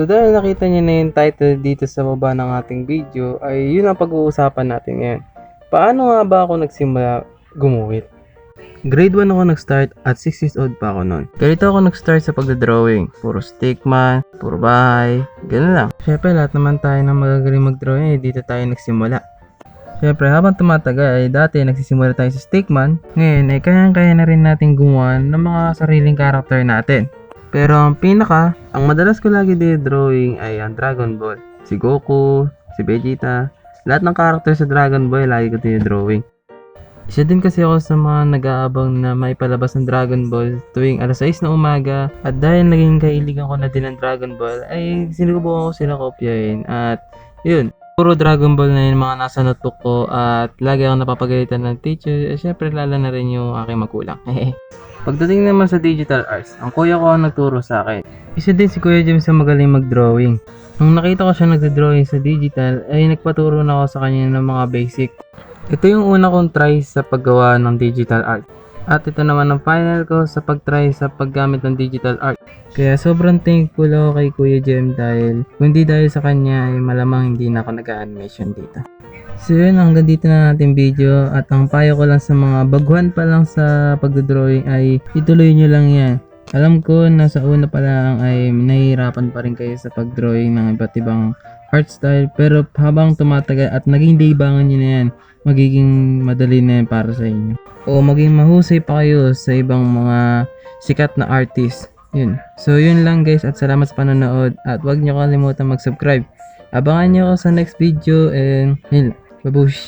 So dahil nakita niyo na yung title dito sa baba ng ating video, ay yun ang pag-uusapan natin ngayon. Paano nga ba ako nagsimula gumuhit? Grade 1 ako nag-start at 6 years old pa ako noon. Ganito ako nag-start sa pagdodrawing. Puro stickman, puro bahay, gano'n lang. Siyempre lahat naman tayo na magagaling mag-drawing dito tayo nagsimula. Siyempre habang tumatagal ay dati nagsisimula tayo sa stickman, ngayon ay kaya na rin natin gumawa ng mga sariling karakter natin. Pero ang madalas ko lagi drawing ay ang Dragon Ball. Si Goku, si Vegeta, lahat ng karakter sa Dragon Ball lagi ko drawing. Isa din kasi ako sa mga nag-aabang na maipalabas ng Dragon Ball tuwing alas 6 na umaga, at dahil naging kailigan ko na din ng Dragon Ball ay sinubukan ko sila kopyahin, at yun, puro Dragon Ball na yung mga nasa notebook ko at lagi akong napapagalitan ng teacher, syempre lalo na rin yung aking magulang. Pagdating naman sa digital arts, ang kuya ko ang nagturo sa akin. Isa din si Kuya James sa magaling mag-drawing. Nung nakita ko siya nagdodrawing sa digital ay nagpaturo na ako sa kanya ng mga basic. Ito yung una kong try sa paggawa ng digital art. At ito naman ang final ko sa pag-try sa paggamit ng digital art. Kaya sobrang thankful ako kay Kuya Jem dahil kung di dahil sa kanya ay malamang hindi na ako nag-animation dito. So yun, hanggang dito na natin video, at ang payo ko lang sa mga baguhan pa lang sa pagdodrawing ay ituloy nyo lang yan. Alam ko na sa una pa lang ay nahihirapan pa rin kayo sa pagdrawing ng iba't ibang art style, pero habang tumatagal at naging libangan nyo na yan, magiging madali na yan para sa inyo. O maging mahusay pa kayo sa ibang mga sikat na artist. Yun. So yun lang guys, at salamat sa panonood, at huwag nyo kalimutan mag-subscribe. Abangan nyo ako sa next video, and yun, babush!